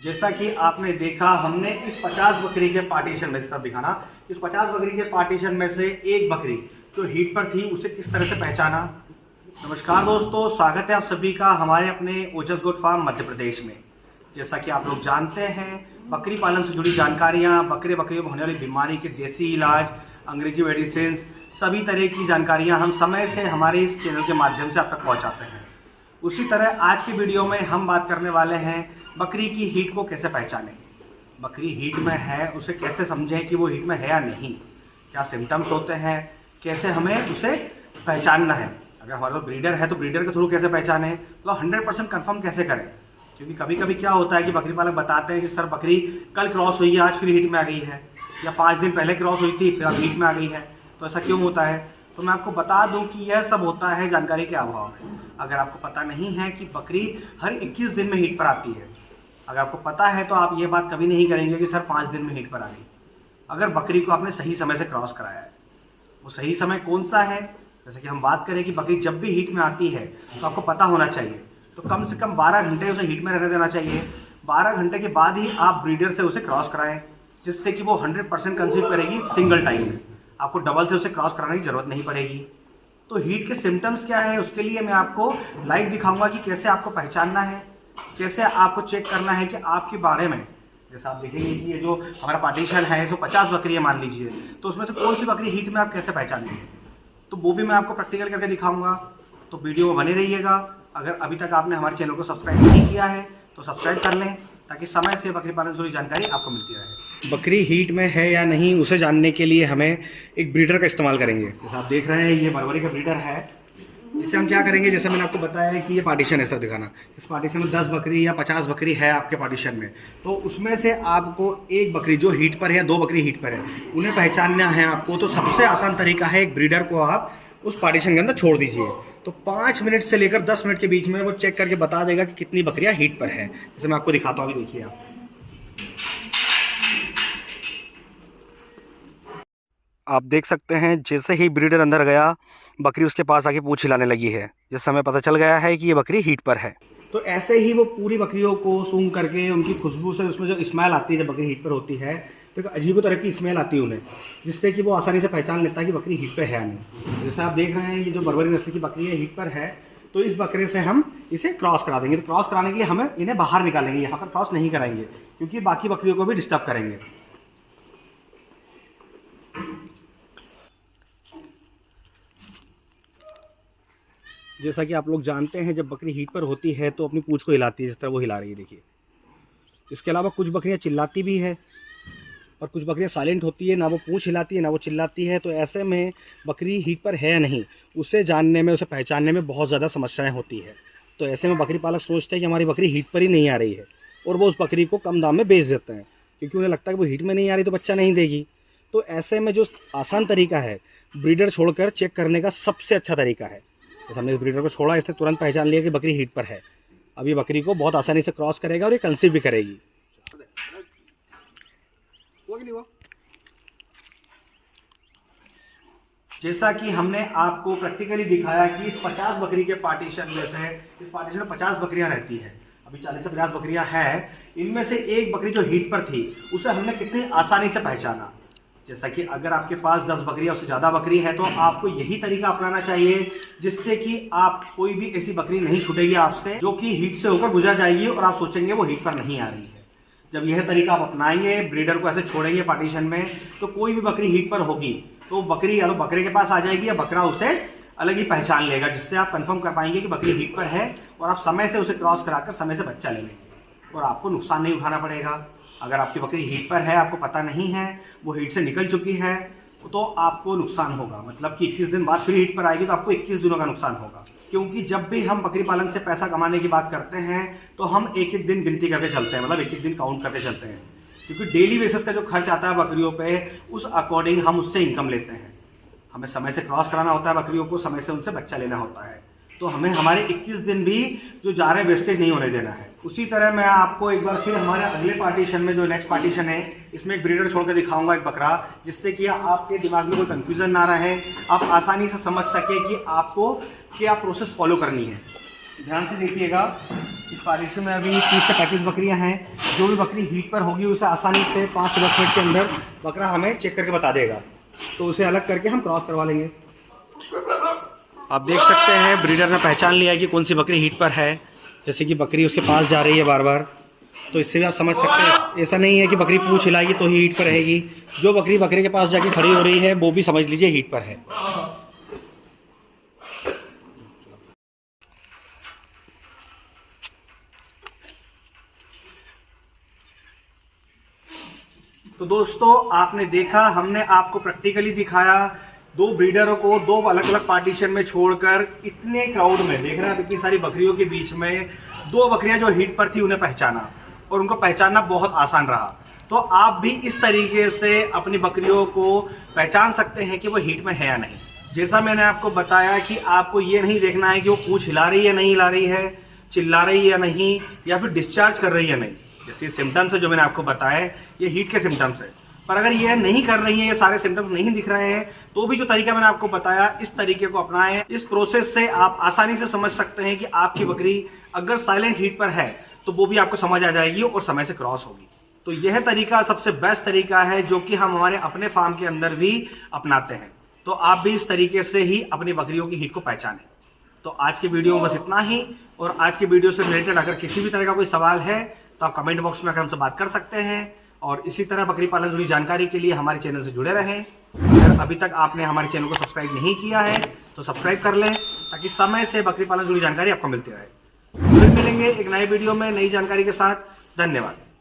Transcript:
जैसा कि आपने देखा, हमने इस 50 बकरी के पार्टीशन में, इस तरफ दिखाना, इस 50 बकरी के पार्टीशन में से एक बकरी जो हीट पर थी उसे किस तरह से पहचाना। नमस्कार दोस्तों, स्वागत है आप सभी का हमारे अपने ओजस गोट फार्म मध्य प्रदेश में। जैसा कि आप लोग जानते हैं, बकरी पालन से जुड़ी जानकारियाँ, बकरियों को होने वाली बीमारी के देसी इलाज, अंग्रेजी मेडिसिन, सभी तरह की जानकारियाँ हम समय से हमारे इस चैनल के माध्यम से आप तक पहुँचाते हैं। उसी तरह आज की वीडियो में हम बात करने वाले हैं बकरी की हीट को कैसे पहचानें। बकरी हीट में है उसे कैसे समझें कि वो हीट में है या नहीं, क्या सिम्टम्स होते हैं, कैसे हमें उसे पहचानना है। अगर हमारे पास ब्रीडर है तो ब्रीडर के थ्रू कैसे पहचानें, तो 100% कन्फर्म कैसे करें। क्योंकि कभी कभी क्या होता है कि बकरी पालक बताते हैं कि सर बकरी कल क्रॉस हुई है, आज फिर हीट में आ गई है, या 5 दिन पहले क्रॉस हुई थी फिर अब हीट में आ गई है। तो ऐसा क्यों होता है, तो मैं आपको बता दूं कि यह सब होता है जानकारी के अभाव में। अगर आपको पता नहीं है कि बकरी हर 21 दिन में हीट पर आती है, अगर आपको पता है तो आप ये बात कभी नहीं करेंगे कि सर 5 दिन में हीट पर आ गई। अगर बकरी को आपने सही समय से क्रॉस कराया है, वो सही समय कौन सा है, जैसे कि हम बात करें कि बकरी जब भी हीट में आती है तो आपको पता होना चाहिए, तो कम से कम 12 घंटे उसे हीट में रहने देना चाहिए। 12 घंटे के बाद ही आप ब्रीडर से उसे क्रॉस कराएं, जिससे कि वो 100% कंसीव करेगी सिंगल टाइम में। आपको डबल से उसे क्रॉस कराने की ज़रूरत नहीं पड़ेगी। तो हीट के सिम्टम्स क्या है, उसके लिए मैं आपको लाइव दिखाऊंगा कि कैसे आपको पहचानना है, कैसे आपको चेक करना है कि आपके बाड़े में, जैसे आप देखेंगे कि ये जो हमारा पार्टीशन है इसमें 50 बकरी है मान लीजिए, तो उसमें से कौन सी बकरी हीट में आप कैसे पहचानेंगे, तो वो भी मैं आपको प्रैक्टिकल करके दिखाऊंगा। तो वीडियो में बने रहिएगा। अगर अभी तक आपने हमारे चैनल को सब्सक्राइब नहीं किया है तो सब्सक्राइब कर लें, ताकि समय से बकरी पालन से जुड़ी जानकारी आपको मिलती रहे। बकरी हीट में है या नहीं उसे जानने के लिए हमें एक ब्रीडर का इस्तेमाल करेंगे। जैसे आप देख रहे हैं ये बरबरी का ब्रीडर है। इसे हम क्या करेंगे, जैसे मैंने आपको बताया है कि ये पार्टीशन है, सर दिखाना, इस पार्टीशन में 10 बकरी या 50 बकरी है आपके पार्टीशन में, तो उसमें से आपको एक बकरी जो हीट पर है या 2 बकरी हीट पर है, उन्हें पहचानना है आपको। तो सबसे आसान तरीका है, एक ब्रीडर को आप उस पार्टीशन के अंदर छोड़ दीजिए, तो 5 मिनट से लेकर 10 मिनट के बीच में वो चेक करके बता देगा कि कितनी बकरियां हीट पर है। जैसे मैं आपको दिखाता हूँ, अभी देखिए आप देख सकते हैं, जैसे ही ब्रीडर अंदर गया बकरी उसके पास आके पूंछ हिलाने लगी है, जिस समय पता चल गया है कि ये बकरी हीट पर है। तो ऐसे ही वो पूरी बकरियों को सूंघ करके उनकी खुशबू से उसमें जो स्मेल आती है जब बकरी हीट पर होती है, तो एक अजीब तरह की स्मेल आती है उन्हें, जिससे कि वो आसानी से पहचान लेता है कि बकरी हीट पर है या नहीं। जैसे आप देख रहे हैं ये जो बरबरी नस्ल की बकरी है हीट पर है, तो इस बकरे से हम इसे क्रॉस करा देंगे। तो क्रॉस कराने के लिए हमें इन्हें बाहर निकालेंगे, यहाँ पर क्रॉस नहीं कराएंगे, क्योंकि बाकी बकरियों को भी डिस्टर्ब करेंगे। जैसा कि आप लोग जानते हैं, जब बकरी हीट पर होती है तो अपनी पूंछ को हिलाती है, जिस तरह वो हिला रही है, देखिए। इसके अलावा कुछ बकरियां चिल्लाती भी है और कुछ बकरियां साइलेंट होती है, ना वो पूंछ हिलाती है ना वो चिल्लाती है। तो ऐसे में बकरी हीट पर है या नहीं उसे जानने में, उसे पहचानने में बहुत ज़्यादा समस्याएं होती है। तो ऐसे में बकरी पालक सोचते हैं कि हमारी बकरी हीट पर ही नहीं आ रही है, और वो उस बकरी को कम दाम में बेच देते हैं, क्योंकि उन्हें लगता है कि वो हीट में नहीं आ रही तो बच्चा नहीं देगी। तो ऐसे में जो आसान तरीका है, ब्रीडर छोड़कर चेक करने का सबसे अच्छा तरीका है। जैसे हमने इस ब्रीडर को छोड़ा, इसने तुरंत पहचान लिया कि बकरी हीट पर है। अब ये बकरी को बहुत आसानी से क्रॉस करेगा और ये कंसीव भी करेगी। जैसा कि हमने आपको प्रैक्टिकली दिखाया कि इस 50 बकरी के पार्टीशन में से, इस पार्टीशन में 50 बकरियां रहती हैं, अभी 40 से 50 बकरियां हैं। इनमें से एक बकरी जो हीट पर थी उसे हमने कितनी आसानी से पहचाना। जैसा कि अगर आपके पास 10 बकरियां उससे ज़्यादा बकरी है तो आपको यही तरीका अपनाना चाहिए, जिससे कि आप कोई भी ऐसी बकरी नहीं छूटेगी आपसे जो कि हीट से होकर गुजर जाएगी और आप सोचेंगे वो हीट पर नहीं आ रही है। जब यह तरीका आप अपनाएंगे, ब्रीडर को ऐसे छोड़ेंगे पार्टीशन में, तो कोई भी बकरी हीट पर होगी तो बकरी या तो बकरे के पास आ जाएगी या बकरा उसे अलग ही पहचान लेगा, जिससे आप कंफर्म कर पाएंगे कि बकरी हीट पर है, और आप समय से उसे क्रॉस कराकर समय से बच्चा ले लेंगे और आपको नुकसान नहीं उठाना पड़ेगा। अगर आपकी बकरी हीट पर है, आपको पता नहीं है, वो हीट से निकल चुकी है, तो आपको नुकसान होगा। मतलब कि 21 दिन बाद फिर हीट पर आएगी तो आपको 21 दिनों का नुकसान होगा। क्योंकि जब भी हम बकरी पालन से पैसा कमाने की बात करते हैं तो हम एक एक दिन गिनती करके चलते हैं, मतलब एक एक दिन काउंट करके चलते हैं, क्योंकि डेली बेसिस का जो खर्च आता है बकरियों पे, उस अकॉर्डिंग हम उससे इनकम लेते हैं। हमें समय से क्रॉस कराना होता है बकरियों को, समय से उनसे बच्चा लेना होता है, तो हमें हमारे 21 दिन भी जो जा रहे हैं वेस्टेज नहीं होने देना है। उसी तरह मैं आपको एक बार फिर हमारे अगले पार्टीशन में, जो नेक्स्ट पार्टीशन है, इसमें एक ब्रीडर छोड़ कर दिखाऊंगा, एक बकरा, जिससे कि आपके दिमाग में कोई कन्फ्यूजन ना रहे, आप आसानी से समझ सके कि आपको क्या प्रोसेस फॉलो करनी है। ध्यान से देखिएगा। इस पार्टीशन में अभी 30 से 35 बकरियां हैं। जो भी बकरी हीट पर होगी उसे आसानी से 5 से 10 मिनट के अंदर बकरा हमें चेक करके बता देगा, तो उसे अलग करके हम क्रॉस करवा लेंगे। आप देख सकते हैं ब्रीडर ने पहचान लिया है कि कौन सी बकरी हीट पर है। जैसे कि बकरी उसके पास जा रही है बार बार, तो इससे भी आप समझ सकते हैं। ऐसा नहीं है कि बकरी पूंछ हिलाएगी तो ही हीट पर रहेगी। जो बकरी बकरे के पास जाके खड़ी हो रही है वो भी समझ लीजिए हीट पर है। तो दोस्तों आपने देखा, हमने आपको प्रैक्टिकली दिखाया। 2 ब्रीडरों को 2 अलग अलग पार्टीशन में छोड़कर इतने क्राउड में देख रहे हैं, इतनी सारी बकरियों के बीच में 2 बकरियां जो हीट पर थी उन्हें पहचाना, और उनको पहचानना बहुत आसान रहा। तो आप भी इस तरीके से अपनी बकरियों को पहचान सकते हैं कि वो हीट में है या नहीं। जैसा मैंने आपको बताया कि आपको ये नहीं देखना है कि वो पूंछ हिला रही है नहीं हिला रही है, चिल्ला रही है या नहीं, या फिर डिस्चार्ज कर रही है नहीं। जैसे सिम्टम्स है जो मैंने आपको बताया, ये हीट के सिम्टम्स है। पर अगर ये नहीं कर रही है, ये सारे सिम्टम्स नहीं दिख रहे हैं, तो भी जो तरीका मैंने आपको बताया इस तरीके को अपनाएं। इस प्रोसेस से आप आसानी से समझ सकते हैं कि आपकी बकरी अगर साइलेंट हीट पर है तो वो भी आपको समझ आ जाएगी और समय से क्रॉस होगी। तो यह तरीका सबसे बेस्ट तरीका है जो कि हम हमारे अपने फार्म के अंदर भी अपनाते हैं। तो आप भी इस तरीके से ही अपनी बकरियों की हीट को पहचानें। तो आज की वीडियो में बस इतना ही, और आज की वीडियो से रिलेटेड अगर किसी भी तरह का कोई सवाल है तो आप कमेंट बॉक्स में आकर हमसे बात कर सकते हैं। और इसी तरह बकरी पालन जुड़ी जानकारी के लिए हमारे चैनल से जुड़े रहें। अगर अभी तक आपने हमारे चैनल को सब्सक्राइब नहीं किया है तो सब्सक्राइब कर लें, ताकि समय से बकरी पालन जुड़ी जानकारी आपको मिलती रहे। फिर मिलेंगे एक नए वीडियो में नई जानकारी के साथ। धन्यवाद।